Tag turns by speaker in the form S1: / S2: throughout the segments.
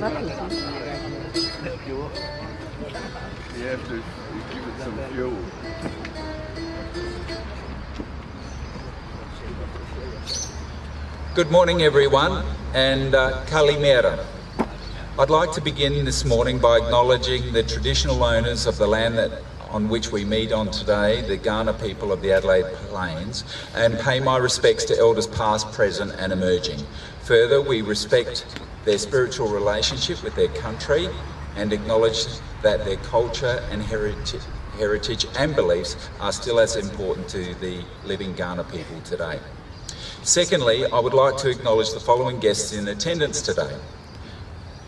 S1: You have to give it some fuel.
S2: Good morning everyone, and Kalimera. I'd like to begin this morning by acknowledging the traditional owners of the land on which we meet on today, the Kaurna people of the Adelaide Plains, and pay my respects to elders past, present and emerging. Further, we respect their spiritual relationship with their country and acknowledge that their culture and heritage and beliefs are still as important to the living Kaurna people today. Secondly, I would like to acknowledge the following guests in attendance today.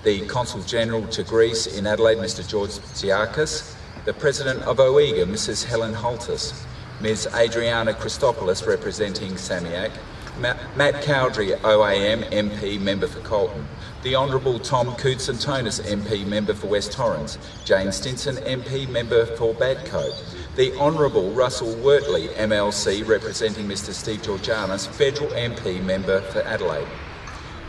S2: The Consul General to Greece in Adelaide, Mr. George Tsiakis, the President of OEGA, Mrs. Helen Holtis, Ms. Adriana Christopoulos representing Samiak, Matt Cowdrey, OAM MP, Member for Colton, the Honourable Tom Koutsantonis MP, Member for West Torrens, Jane Stinson MP, Member for Badcote, the Honourable Russell Wortley MLC representing Mr. Steve Georgianis, Federal MP, Member for Adelaide,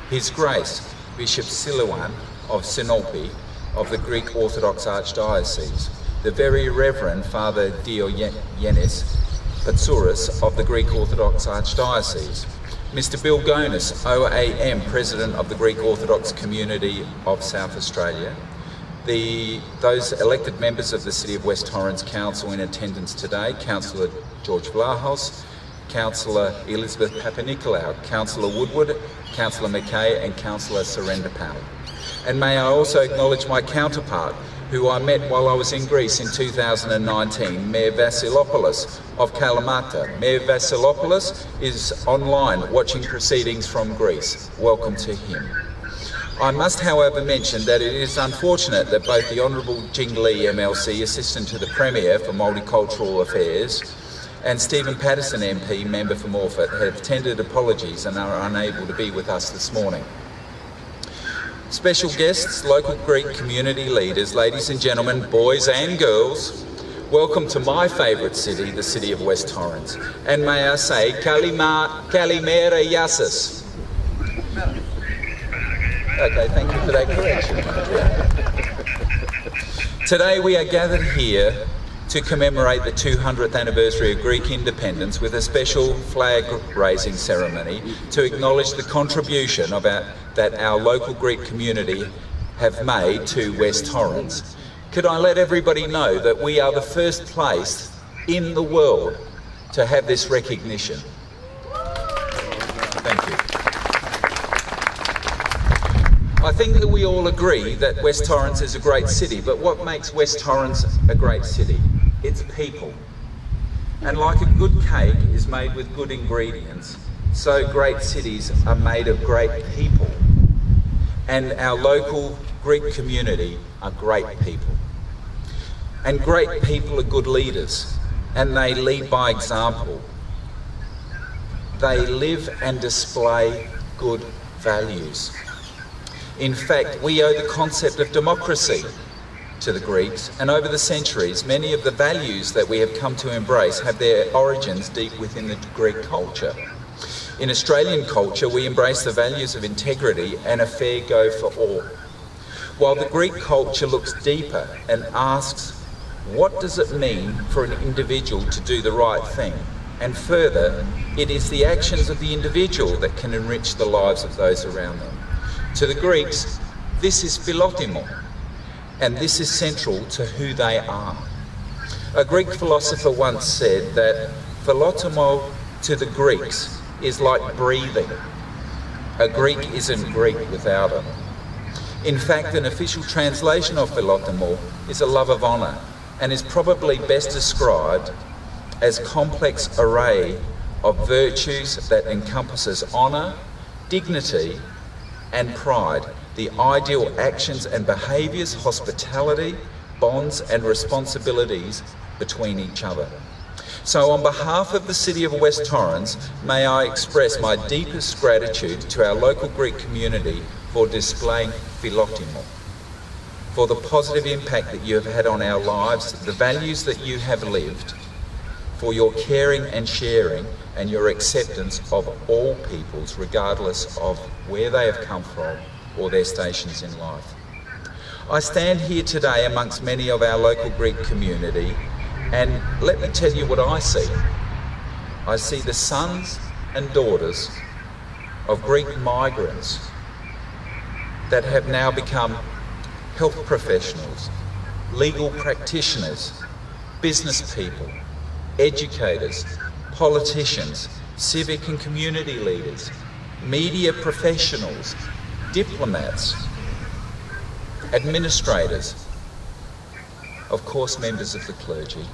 S2: His Grace Bishop Silouan of Sinope of the Greek Orthodox Archdiocese, the Very Reverend Father Diogenes Patsouris of the Greek Orthodox Archdiocese, Mr. Bill Gonis, OAM, President of the Greek Orthodox Community of South Australia, those elected members of the City of West Torrens Council in attendance today, Councillor George Vlahos, Councillor Elizabeth Papanikolaou, Councillor Woodward, Councillor McKay and Councillor Surrender-Powell. And may I also acknowledge my counterpart, who I met while I was in Greece in 2019, Mayor Vasilopoulos of Kalamata. Mayor Vasilopoulos is online watching proceedings from Greece. Welcome to him. I must however mention that it is unfortunate that both the Honourable Jing Lee MLC, Assistant to the Premier for Multicultural Affairs, and Stephen Patterson MP, Member for Morphett, have tendered apologies and are unable to be with us this morning. Special guests, local Greek community leaders, ladies and gentlemen, boys and girls, welcome to my favourite city, the City of West Torrens. And may I say, Kalimera Yasis. Okay, thank you for that correction. Today we are gathered here to commemorate the 200th anniversary of Greek independence with a special flag-raising ceremony to acknowledge the contribution that our local Greek community have made to West Torrens. Could I let everybody know that we are the first place in the world to have this recognition? Thank you. I think that we all agree that West Torrens is a great city, but what makes West Torrens a great city? It's people. And like a good cake is made with good ingredients, so great cities are made of great people. And our local Greek community are great people. And great people are good leaders, and they lead by example. They live and display good values. In fact, we owe the concept of democracy to the Greeks, and over the centuries, many of the values that we have come to embrace have their origins deep within the Greek culture. In Australian culture, we embrace the values of integrity and a fair go for all. While the Greek culture looks deeper and asks, what does it mean for an individual to do the right thing? And further, it is the actions of the individual that can enrich the lives of those around them. To the Greeks, this is philotimo, and this is central to who they are. A Greek philosopher once said that philotimo to the Greeks is like breathing. A Greek isn't Greek without it. In fact, an official translation of philotimo is a love of honour, and is probably best described as a complex array of virtues that encompasses honour, dignity, and pride, the ideal actions and behaviours, hospitality, bonds and responsibilities between each other. So on behalf of the City of West Torrens, may I express my deepest gratitude to our local Greek community for displaying philotimo, for the positive impact that you have had on our lives, the values that you have lived, for your caring and sharing and your acceptance of all peoples, regardless of where they have come from or their stations in life. I stand here today amongst many of our local Greek community, and let me tell you what I see. I see the sons and daughters of Greek migrants that have now become health professionals, legal practitioners, business people, educators, politicians, civic and community leaders, media professionals, diplomats, administrators, of course members of the clergy.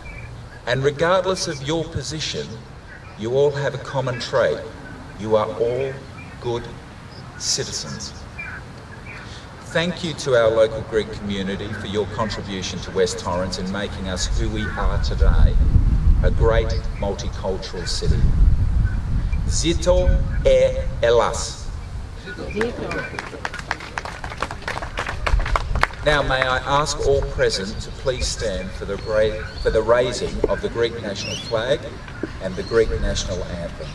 S2: And regardless of your position, you all have a common trait. You are all good citizens. Thank you to our local Greek community for your contribution to West Torrens in making us who we are today, a great multicultural city. Zito Elas. Now may I ask all present to please stand for the raising of the Greek national flag and the Greek national anthem.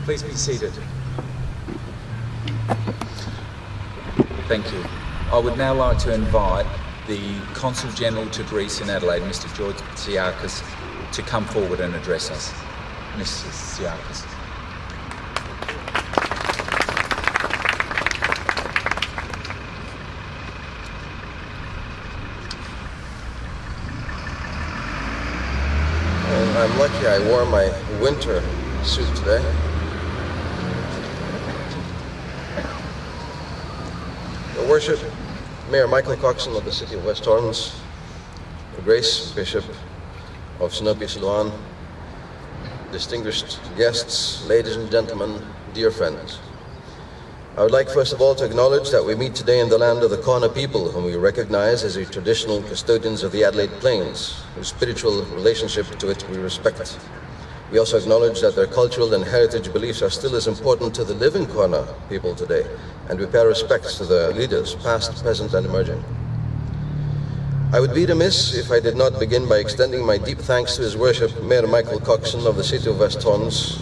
S2: Please be seated. Thank you. I would now like to invite the Consul General to Greece in Adelaide, Mr. George Tsiakis, to come forward and address us. Mr. Tsiakis.
S3: I'm lucky I wore my winter suit today. Your Worship, Mayor Michael Coxon of the City of West Torrens, Your Grace, Bishop of Sinope Siloan, distinguished guests, ladies and gentlemen, dear friends. I would like first of all to acknowledge that we meet today in the land of the Kaurna people, whom we recognize as the traditional custodians of the Adelaide Plains, whose spiritual relationship to it we respect. We also acknowledge that their cultural and heritage beliefs are still as important to the living Kaurna people today, and we pay respects to their leaders, past, present, and emerging. I would be remiss if I did not begin by extending my deep thanks to His Worship Mayor Michael Coxon of the City of West Torrens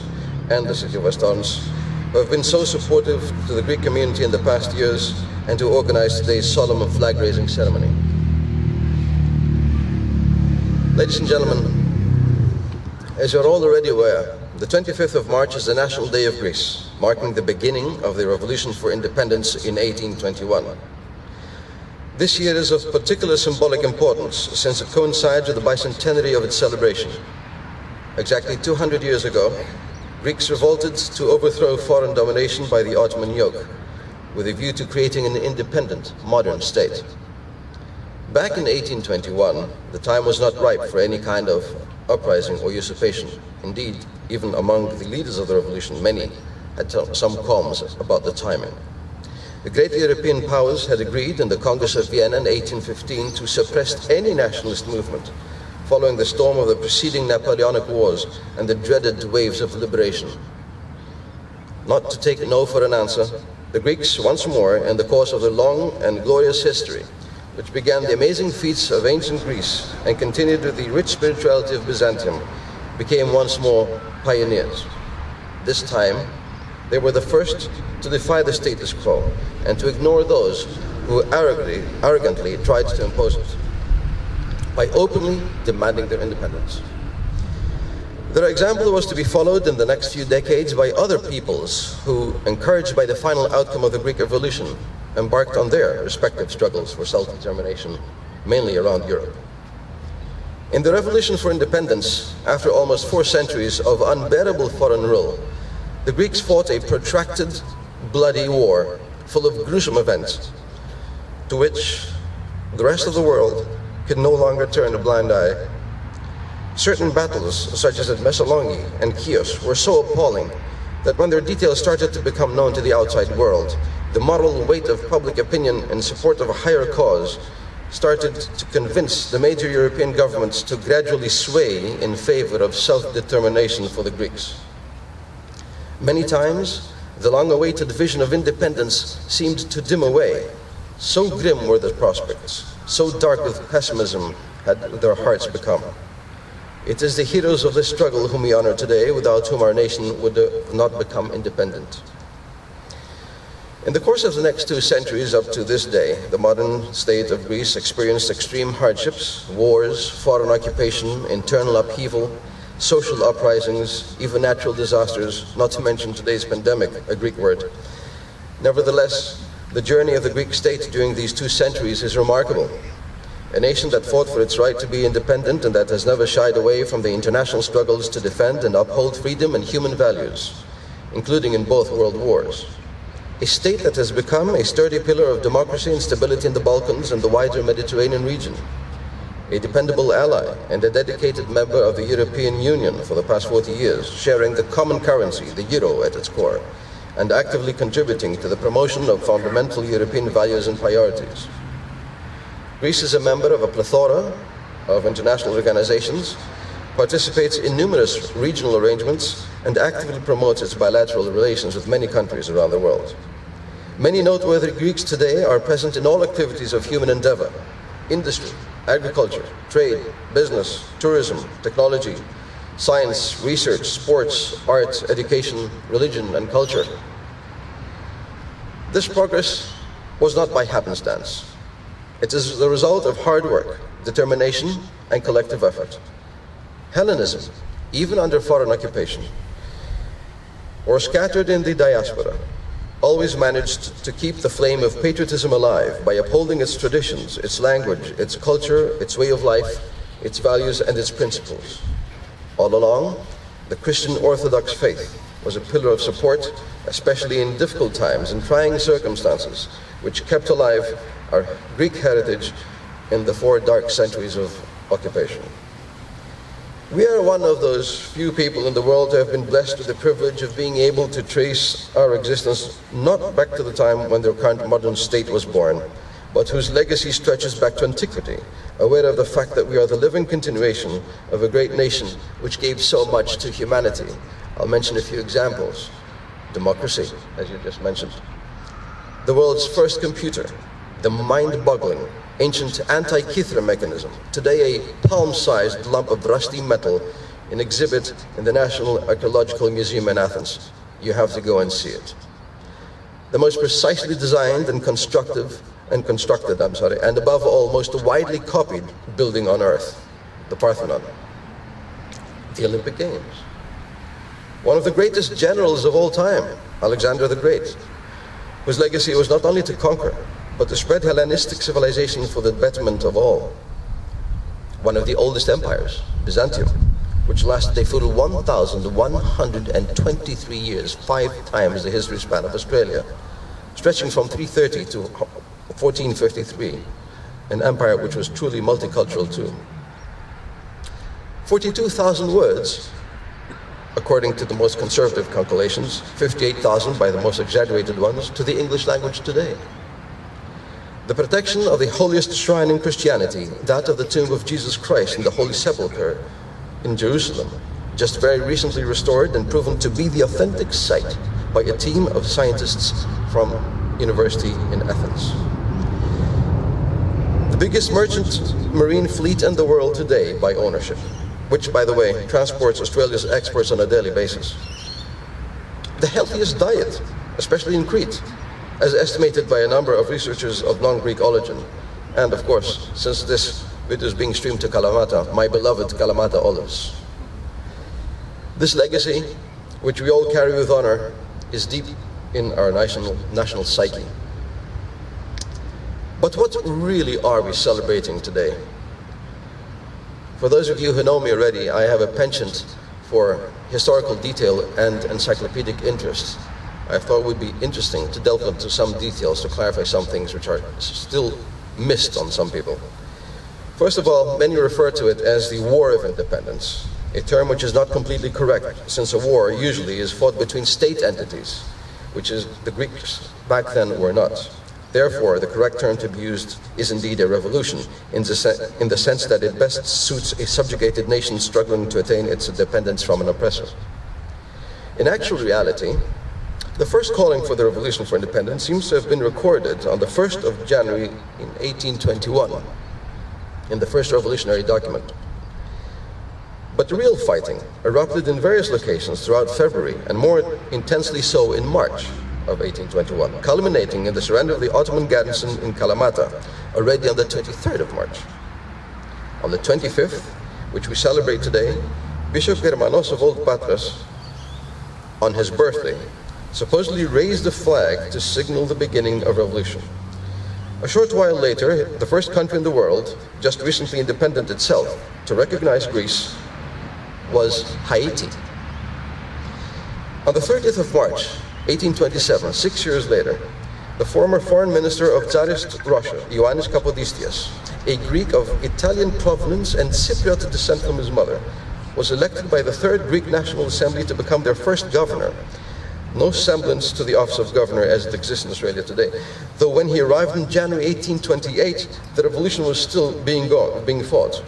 S3: and the City of West Torrens, who have been so supportive to the Greek community in the past years and to organize today's solemn flag-raising ceremony. Ladies and gentlemen, as you're all already aware, the 25th of March is the National Day of Greece, marking the beginning of the Revolution for Independence in 1821. This year is of particular symbolic importance since it coincides with the bicentenary of its celebration. Exactly 200 years ago, Greeks revolted to overthrow foreign domination by the Ottoman yoke, with a view to creating an independent, modern state. Back in 1821, the time was not ripe for any kind of uprising or usurpation. Indeed, even among the leaders of the revolution, many had some qualms about the timing. The great European powers had agreed in the Congress of Vienna in 1815 to suppress any nationalist movement following the storm of the preceding Napoleonic Wars and the dreaded waves of liberation. Not to take no for an answer, the Greeks once more, in the course of their long and glorious history, which began the amazing feats of ancient Greece and continued with the rich spirituality of Byzantium, became once more pioneers. This time, they were the first to defy the status quo and to ignore those who arrogantly tried to impose it by openly demanding their independence. Their example was to be followed in the next few decades by other peoples who, encouraged by the final outcome of the Greek Revolution, embarked on their respective struggles for self-determination, mainly around Europe. In the Revolution for Independence, after almost 4 centuries of unbearable foreign rule, the Greeks fought a protracted, bloody war full of gruesome events to which the rest of the world could no longer turn a blind eye. Certain battles, such as at Messaloniki and Chios, were so appalling that when their details started to become known to the outside world, the moral weight of public opinion in support of a higher cause started to convince the major European governments to gradually sway in favor of self-determination for the Greeks. Many times, the long-awaited vision of independence seemed to dim away. So grim were the prospects, so dark with pessimism had their hearts become. It is the heroes of this struggle whom we honor today, without whom our nation would not become independent. In the course of the next 2 centuries up to this day, the modern state of Greece experienced extreme hardships, wars, foreign occupation, internal upheaval, social uprisings, even natural disasters, not to mention today's pandemic, a Greek word. Nevertheless, the journey of the Greek state during these 2 centuries is remarkable. A nation that fought for its right to be independent and that has never shied away from the international struggles to defend and uphold freedom and human values, including in both world wars. A state that has become a sturdy pillar of democracy and stability in the Balkans and the wider Mediterranean region. A dependable ally and a dedicated member of the European Union for the past 40 years, sharing the common currency, the euro, at its core, and actively contributing to the promotion of fundamental European values and priorities. Greece is a member of a plethora of international organizations, participates in numerous regional arrangements, and actively promotes its bilateral relations with many countries around the world. Many noteworthy Greeks today are present in all activities of human endeavor: industry, agriculture, trade, business, tourism, technology, science, research, sports, art, education, religion, and culture. This progress was not by happenstance. It is the result of hard work, determination, and collective effort. Hellenism, even under foreign occupation, or scattered in the diaspora, always managed to keep the flame of patriotism alive by upholding its traditions, its language, its culture, its way of life, its values, and its principles. All along, the Christian Orthodox faith was a pillar of support, especially in difficult times and trying circumstances, which kept alive our Greek heritage in the 4 dark centuries of occupation. We are one of those few people in the world who have been blessed with the privilege of being able to trace our existence not back to the time when the current modern state was born, but whose legacy stretches back to antiquity, aware of the fact that we are the living continuation of a great nation which gave so much to humanity. I'll mention a few examples. Democracy, as you just mentioned. The world's first computer, the mind-boggling, ancient Antikythera mechanism, today a palm-sized lump of rusty metal, in exhibit in the National Archaeological Museum in Athens. You have to go and see it. The most precisely designed and constructed, and above all, most widely copied building on Earth, the Parthenon. The Olympic Games. One of the greatest generals of all time, Alexander the Great, whose legacy was not only to conquer, but to spread Hellenistic civilization for the betterment of all. One of the oldest empires, Byzantium, which lasted a full 1,123 years, 5 times the history span of Australia, stretching from 330 to 1453, an empire which was truly multicultural too. 42,000 words, according to the most conservative calculations, 58,000 by the most exaggerated ones, to the English language today. The protection of the holiest shrine in Christianity, that of the tomb of Jesus Christ in the Holy Sepulchre in Jerusalem, just very recently restored and proven to be the authentic site by a team of scientists from University in Athens. The biggest merchant marine fleet in the world today by ownership, which, by the way, transports Australia's exports on a daily basis. The healthiest diet, especially in Crete, as estimated by a number of researchers of non-Greek origin. And of course, since this video is being streamed to Kalamata, my beloved Kalamata olives. This legacy, which we all carry with honor, is deep in our national psyche. But what really are we celebrating today? For those of you who know me already, I have a penchant for historical detail and encyclopedic interest. I thought it would be interesting to delve into some details to clarify some things which are still missed on some people. First of all, many refer to it as the War of Independence, a term which is not completely correct, since a war usually is fought between state entities, which is the Greeks back then were not. Therefore, the correct term to be used is indeed a revolution, in the sense that it best suits a subjugated nation struggling to attain its independence from an oppressor. In actual reality, the first calling for the revolution for independence seems to have been recorded on the 1st of January in 1821, in the first revolutionary document. But the real fighting erupted in various locations throughout February, and more intensely so in March of 1821, culminating in the surrender of the Ottoman garrison in Kalamata, already on the 23rd of March. On the 25th, which we celebrate today, Bishop Germanos of Old Patras, on his birthday, supposedly raised the flag to signal the beginning of revolution. A short while later, the first country in the world, just recently independent itself, to recognize Greece was Haiti. On the 30th of March, 1827, 6 years later, the former foreign minister of Tsarist Russia, Ioannis Kapodistrias, a Greek of Italian provenance and Cypriot descent from his mother, was elected by the Third Greek National Assembly to become their first governor. No semblance to the office of governor as it exists in Australia today, though when he arrived in January 1828, the revolution was still being fought.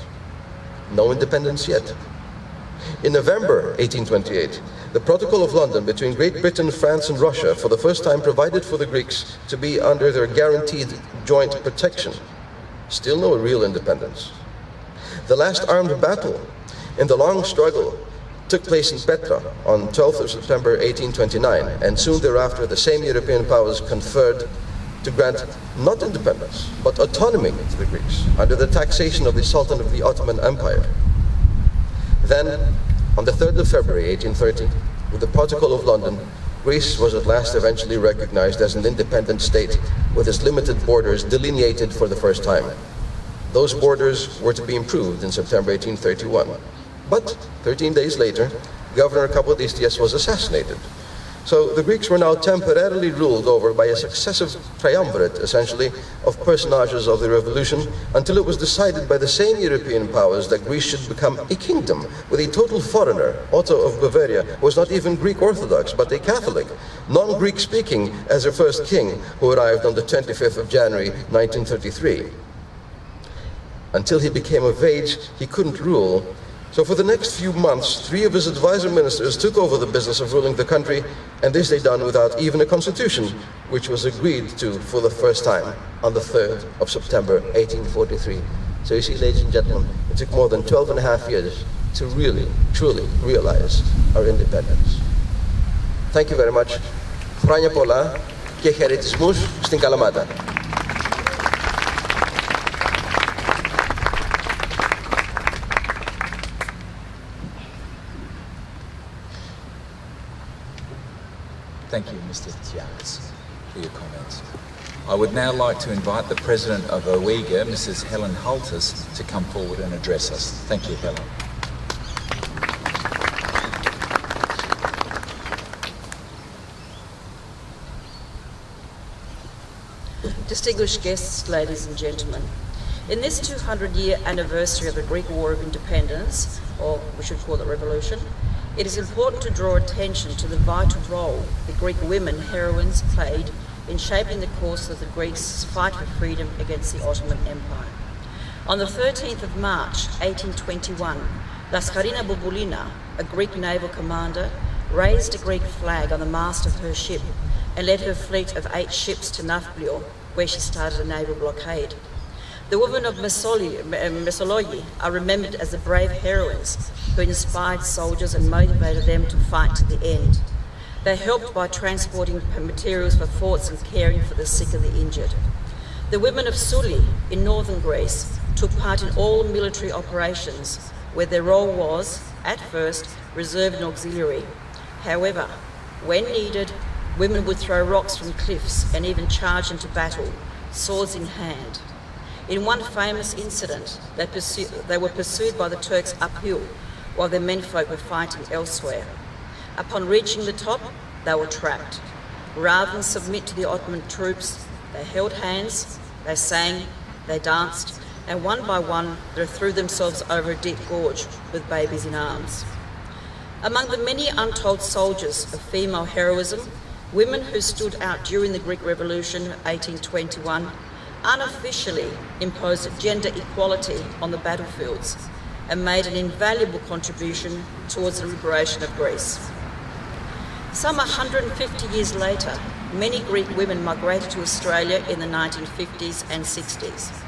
S3: No independence yet. In November 1828, the Protocol of London between Great Britain, France and Russia for the first time provided for the Greeks to be under their guaranteed joint protection. Still no real independence. The last armed battle in the long struggle took place in Petra on 12th of September 1829, and soon thereafter the same European powers conferred to grant not independence, but autonomy to the Greeks under the taxation of the Sultan of the Ottoman Empire. Then, on the 3rd of February 1830, with the Protocol of London, Greece was at last eventually recognized as an independent state with its limited borders delineated for the first time. Those borders were to be improved in September 1831. But 13 days later, Governor Kapodistrias was assassinated. So the Greeks were now temporarily ruled over by a successive triumvirate, essentially, of personages of the revolution, until it was decided by the same European powers that Greece should become a kingdom with a total foreigner, Otto of Bavaria, who was not even Greek Orthodox, but a Catholic, non-Greek speaking, as their first king, who arrived on the 25th of January 1933. Until he became of age, he couldn't rule, So for the next few months, 3 of his advisor ministers took over the business of ruling the country, and this they done without even a constitution, which was agreed to for the first time on the 3rd of September 1843. So you see, ladies and gentlemen, it took more than 12 and a half years to really, truly realize our independence. Thank you very much. Χρόνια πολλά και χαιρετισμούς στην Καλαμάτα.
S2: Thank you, Mr. Tiagas, for your comments. I would now like to invite the President of OEGA, Mrs. Helen Hultis, to come forward and address us. Thank you, Helen.
S4: Distinguished guests, ladies and gentlemen, in this 200-year anniversary of the Greek War of Independence, or we should call it revolution, it is important to draw attention to the vital role the Greek women heroines played in shaping the course of the Greeks' fight for freedom against the Ottoman Empire. On the 13th of March 1821, Laskarina Bouboulina, a Greek naval commander, raised a Greek flag on the mast of her ship and led her fleet of 8 ships to Nafplio, where she started a naval blockade. The women of Mesologi are remembered as the brave heroines who inspired soldiers and motivated them to fight to the end. They helped by transporting materials for forts and caring for the sick and the injured. The women of Souli in northern Greece took part in all military operations, where their role was, at first, reserve and auxiliary. However, when needed, women would throw rocks from cliffs and even charge into battle, swords in hand. In one famous incident, they were pursued by the Turks uphill while their menfolk were fighting elsewhere. Upon reaching the top, they were trapped. Rather than submit to the Ottoman troops, they held hands, they sang, they danced, and one by one they threw themselves over a deep gorge with babies in arms. Among the many untold soldiers of female heroism, women who stood out during the Greek Revolution of 1821 unofficially imposed gender equality on the battlefields and made an invaluable contribution towards the liberation of Greece. Some 150 years later, many Greek women migrated to Australia in the 1950s and 60s.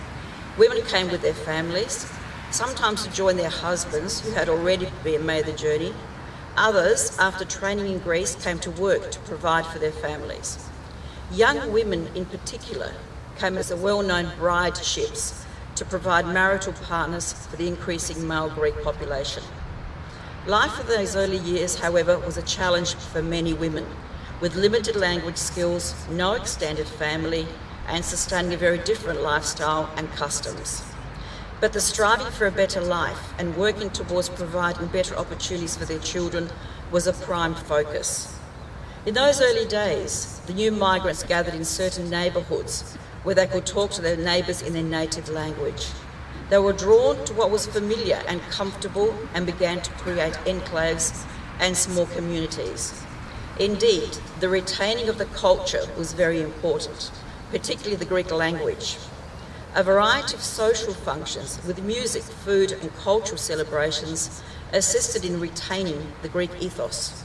S4: Women came with their families, sometimes to join their husbands who had already made the journey. Others, after training in Greece, came to work to provide for their families. Young women in particular came as the well-known bride ships to provide marital partners for the increasing male Greek population. Life in those early years, however, was a challenge for many women, with limited language skills, no extended family, and sustaining a very different lifestyle and customs. But the striving for a better life and working towards providing better opportunities for their children was a prime focus. In those early days, the new migrants gathered in certain neighbourhoods where they could talk to their neighbours in their native language. They were drawn to what was familiar and comfortable and began to create enclaves and small communities. Indeed, the retaining of the culture was very important, particularly the Greek language. A variety of social functions with music, food and cultural celebrations assisted in retaining the Greek ethos.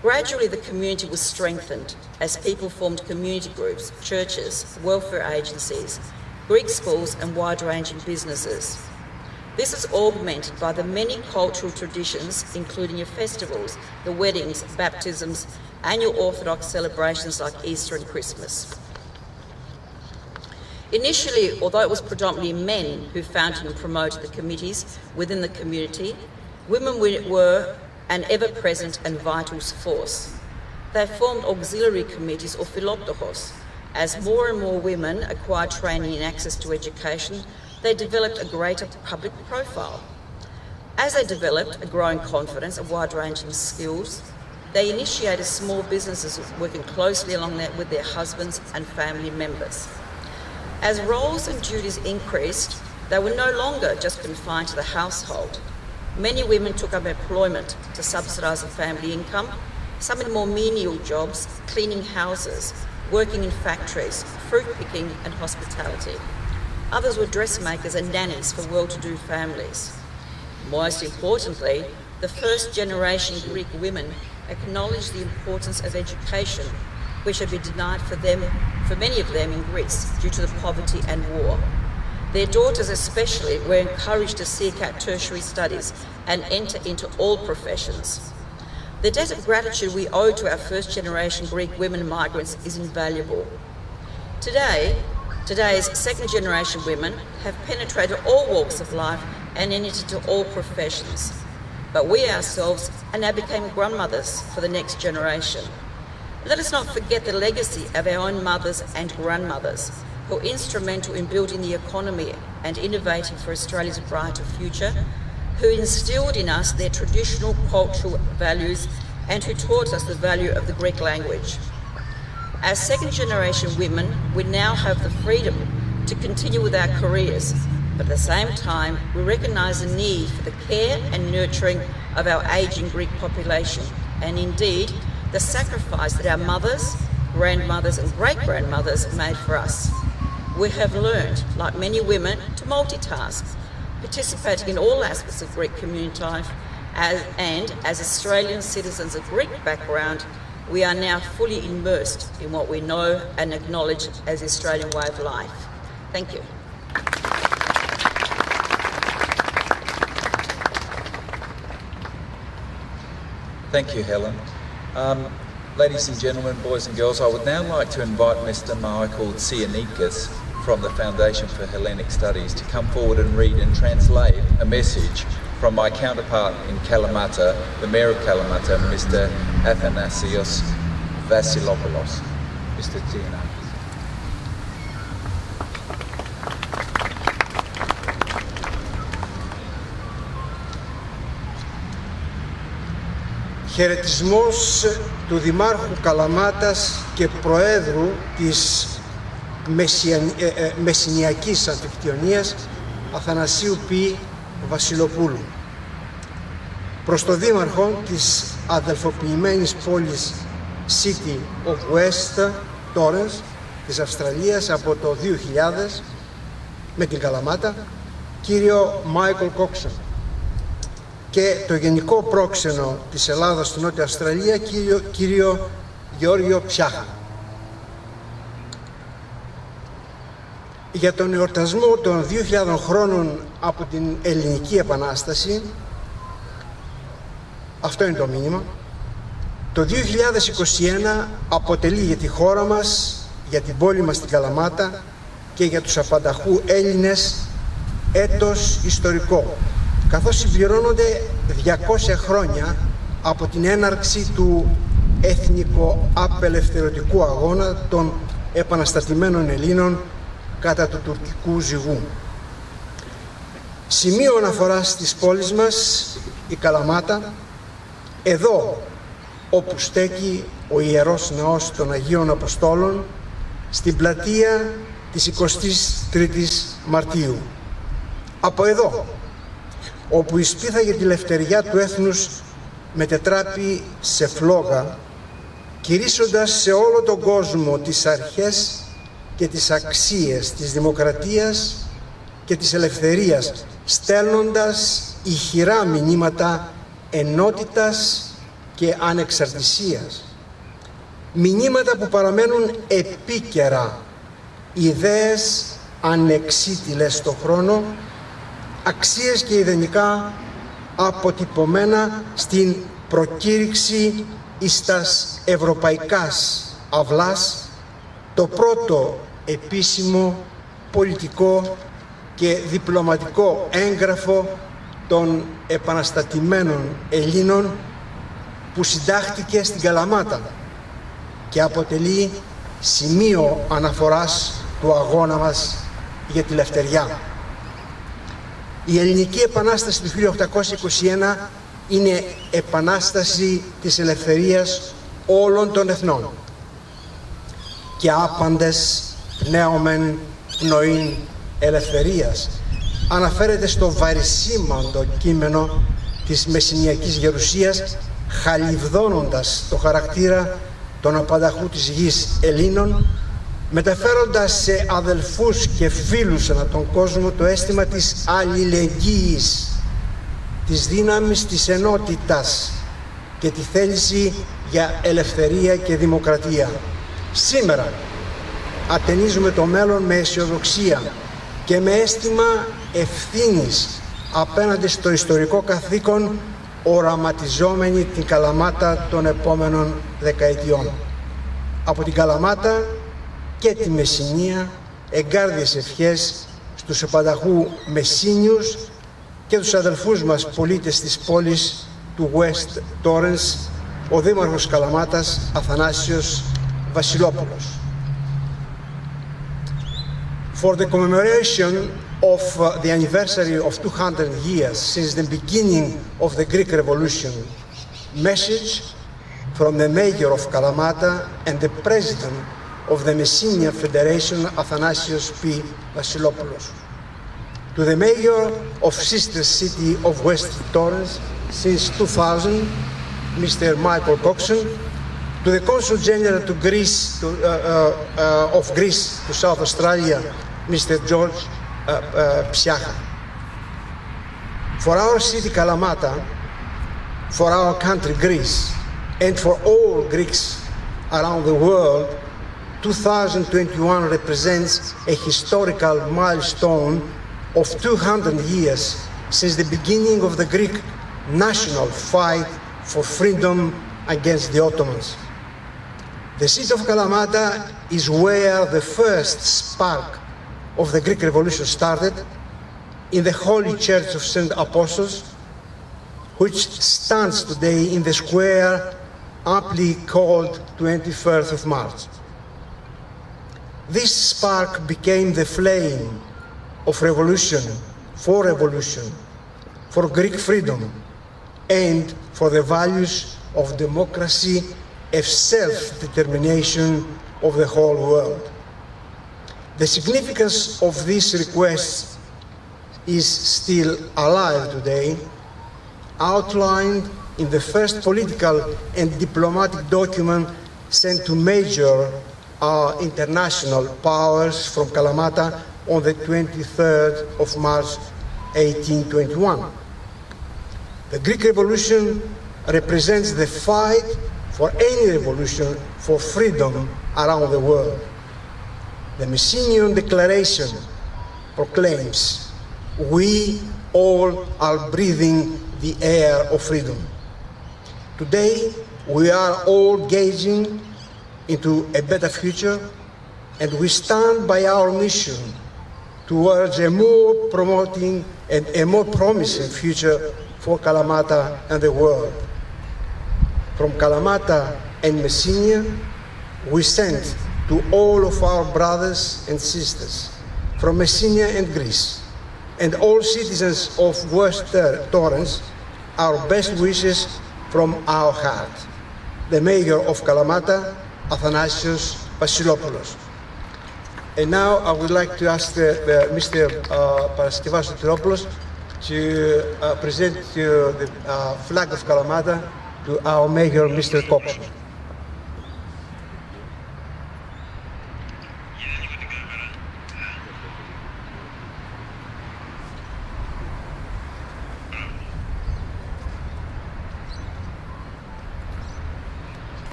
S4: Gradually, the community was strengthened as people formed community groups, churches, welfare agencies, Greek schools and wide-ranging businesses. This is augmented by the many cultural traditions, including your festivals, the weddings, baptisms, and your Orthodox celebrations like Easter and Christmas. Initially, although it was predominantly men who founded and promoted the committees within the community, women were an ever-present and vital force. They formed auxiliary committees or philoptochos. As more and more women acquired training and access to education, they developed a greater public profile. As they developed a growing confidence and wide-ranging skills, they initiated small businesses working closely with their husbands and family members. As roles and duties increased, they were no longer just confined to the household. Many women took up employment to subsidise the family income, some in more menial jobs, cleaning houses, working in factories, fruit picking and hospitality. Others were dressmakers and nannies for well-to-do families. Most importantly, the first generation Greek women acknowledged the importance of education, which had been denied for many of them in Greece due to the poverty and war. Their daughters especially were encouraged to seek out tertiary studies and enter into all professions. The debt of gratitude we owe to our first generation Greek women migrants is invaluable. Today's second generation women have penetrated all walks of life and entered into all professions. But we ourselves are now becoming grandmothers for the next generation. Let us not forget the legacy of our own mothers and grandmothers, who were instrumental in building the economy and innovating for Australia's brighter future, who instilled in us their traditional cultural values and who taught us the value of the Greek language. As second generation women, we now have the freedom to continue with our careers, but at the same time, we recognise the need for the care and nurturing of our ageing Greek population, and indeed, the sacrifice that our mothers, grandmothers and great-grandmothers made for us. We have learned, like many women, to multitask, participating in all aspects of Greek community life, and as Australian citizens of Greek background, we are now fully immersed in what we know and acknowledge as the Australian way of life. Thank you.
S2: Thank you, Helen. Ladies and gentlemen, boys and girls, I would now like to invite Mr. Michael Tsianikis from the Foundation for Hellenic Studies to come forward and read and translate a message from my counterpart in Kalamata, the Mayor of Kalamata, Mr. Athanasios Vassilopoulos. Mr. Tsianikis.
S5: Χαιρετισμός του Δημάρχου Καλαμάτας και Προέδρου της Μεσσηνιακής Αμφικτιονίας Αθανασίου Π. Βασιλοπούλου. Προς το Δήμαρχο της αδελφοποιημένης πόλης City of West Torrens της Αυστραλίας από το 2000 με την Καλαμάτα, κύριο Μάικλ Κόξον, και το Γενικό Πρόξενο της Ελλάδας στη Νότια Αυστραλία, κύριο Γεώργιο Ψάχα. Για τον εορτασμό των 2.000 χρόνων από την Ελληνική Επανάσταση, αυτό είναι το μήνυμα, το 2021 αποτελεί για τη χώρα μας, για την πόλη μας την Καλαμάτα και για τους απανταχού Έλληνες έτος ιστορικό, καθώς συμπληρώνονται 200 χρόνια από την έναρξη του εθνικο-απελευθερωτικού αγώνα των επαναστατημένων Ελλήνων κατά του τουρκικού ζυγού. Σημείο αναφοράς της πόλης μας, η Καλαμάτα, εδώ όπου στέκει ο Ιερός Ναός των Αγίων Αποστόλων, στην πλατεία της 23ης Μαρτίου. Από εδώ, όπου η σπίθα για τη λευτεριά του έθνους μετετράπη σε φλόγα, κηρύσσοντας σε όλο τον κόσμο τις αρχές και τις αξίες της δημοκρατίας και της ελευθερίας, στέλνοντας ηχηρά μηνύματα ενότητας και ανεξαρτησίας. Μηνύματα που παραμένουν επίκαιρα, ιδέες ανεξίτηλες στον χρόνο, αξίες και ιδανικά αποτυπωμένα στην προκήρυξη εις τας ευρωπαϊκάς αυλάς, το πρώτο επίσημο πολιτικό και διπλωματικό έγγραφο των επαναστατημένων Ελλήνων που συντάχθηκε στην Καλαμάτα και αποτελεί σημείο αναφοράς του αγώνα μας για τη λευτεριά. Η Ελληνική Επανάσταση του 1821 είναι επανάσταση της ελευθερίας όλων των εθνών και άπαντες πνέομεν πνοήν ελευθερίας. Αναφέρεται στο βαρισίμαντο κείμενο της Μεσσηνιακής Γερουσίας, χαλιβδώνοντας το χαρακτήρα των απανταχού της γης Ελλήνων, μεταφέροντας σε αδελφούς και φίλους ανά τον κόσμο το αίσθημα της αλληλεγγύης τις δύναμεις της ενότητας και τη θέληση για ελευθερία και δημοκρατία. Σήμερα ατενίζουμε το μέλλον με αισιοδοξία και με αίσθημα ευθύνης απέναντι στο ιστορικό καθήκον, οραματιζόμενοι την Καλαμάτα των επόμενων δεκαετιών. Από την Καλαμάτα και τη Μεσσηνία, εγκάρδιες ευχές στους επανταχού Μεσσίνιους και τους αδελφούς μας πολίτες της πόλης του West Torrens, ο Δήμαρχος Καλαμάτας Αθανάσιος Βασιλόπουλος. For the commemoration of the anniversary of 200 years since the beginning of the Greek Revolution, message from the Mayor of Kalamata and the President of the Messinian Federation, Athanasios P. Vasilopoulos. To the Mayor of Sister City of West Torrens since 2000, Mr. Michael Coxon, to the Consul General to Greece, of Greece to South Australia, Mr. George Psiacha. For our city Kalamata, for our country Greece, and for all Greeks around the world, 2021 represents a historical milestone of 200 years since the beginning of the Greek national fight for freedom against the Ottomans. The city of Kalamata is where the first spark of the Greek Revolution started, in the Holy Church of St. Apostles, which stands today in the square aptly called 21st of March. This spark became the flame of revolution, for Greek freedom, and for the values of democracy and self-determination of the whole world. The significance of this request is still alive today, outlined in the first political and diplomatic document sent to major international powers from Kalamata on the 23rd of March 1821. The Greek Revolution represents the fight for any revolution for freedom around the world. The Messinian Declaration proclaims, "We all are breathing the air of freedom." Today, we are all gazing into a better future, and we stand by our mission towards a more promoting and a more promising future for Kalamata and the world. From Kalamata and Messina, we send to all of our brothers and sisters from Messina and Greece, and all citizens of West Torrens, our best wishes from our heart. The Mayor of Kalamata, Athanasios Vasilopoulos. And now I would like to ask Mr. Paraskevas Sotiropoulos to present the flag of Kalamata to our Mayor, Mr. Coxon.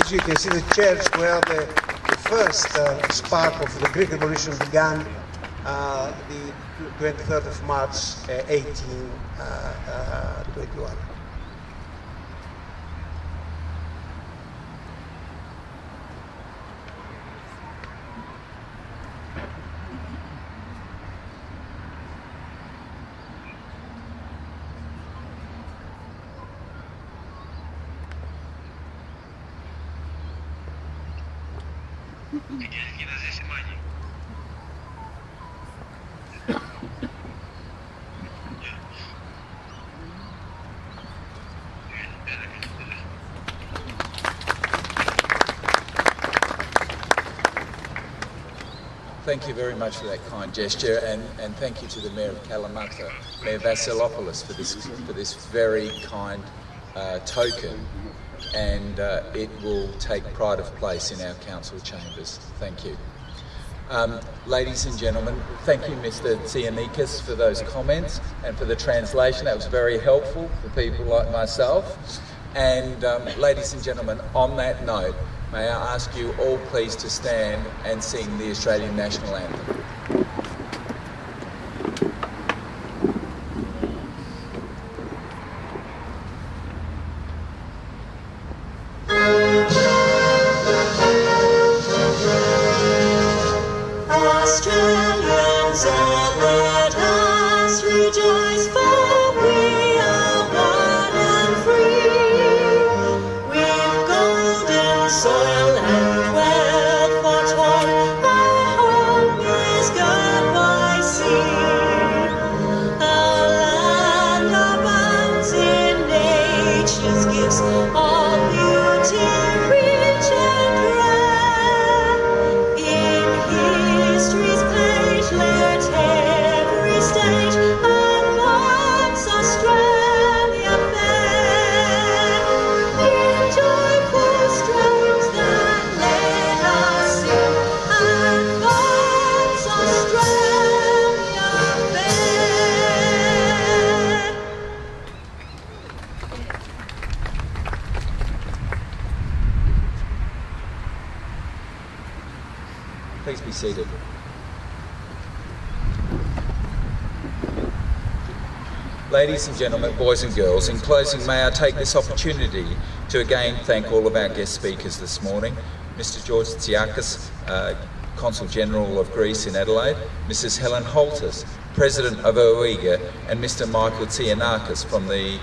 S5: As you can see, the church where the first spark of the Greek Revolution began, the 23rd of March 1821.
S2: Thank you very much for that kind gesture, and thank you to the Mayor of Kalamata, Mayor Vasilopoulos, for this very kind token, and it will take pride of place in our council chambers. Thank you. Ladies and gentlemen, thank you, Mr. Tsianikis, for those comments and for the translation. That was very helpful for people like myself. And ladies and gentlemen, on that note, may I ask you all please to stand and sing the Australian National Anthem.
S6: Australians, all let us rejoice, for we are one and free. We've golden soil and wealth for toil, our home is God by sea. Our land abounds in nature's gifts, all beauty rich and rare. In history's page, let every stage advance Australia fair. In joyful strains that let us sing, advance Australia fair.
S2: Please be seated. Ladies and gentlemen, boys and girls, in closing, may I take this opportunity to again thank all of our guest speakers this morning. Mr. George Tsiakis, Consul General of Greece in Adelaide, Mrs. Helen Holtis, President of OEGA, and Mr. Michael Tsianikis from the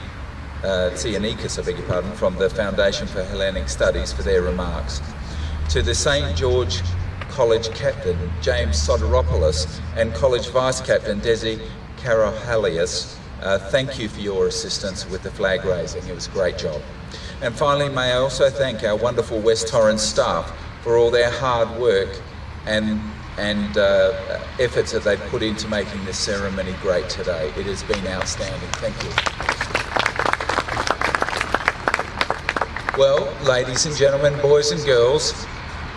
S2: from the Foundation for Hellenic Studies for their remarks. To the St. George College Captain, James Soteropoulos, and College Vice Captain, Desi Karohalias, thank you for your assistance with the flag raising. It was a great job. And finally, may I also thank our wonderful West Torrens staff for all their hard work and efforts that they've put into making this ceremony great today. It has been outstanding. Thank you. Well, ladies and gentlemen, boys and girls,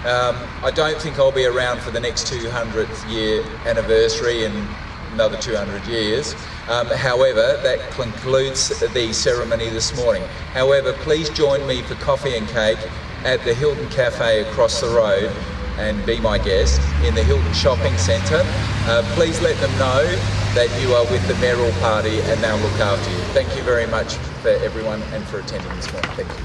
S2: I don't think I'll be around for the next 200th year anniversary in another 200 years. However, that concludes the ceremony this morning. However, please join me for coffee and cake at the Hilton Cafe across the road and be my guest in the Hilton Shopping Centre. Please let them know that you are with the mayoral party and they'll look after you. Thank you very much for everyone and for attending this morning. Thank you.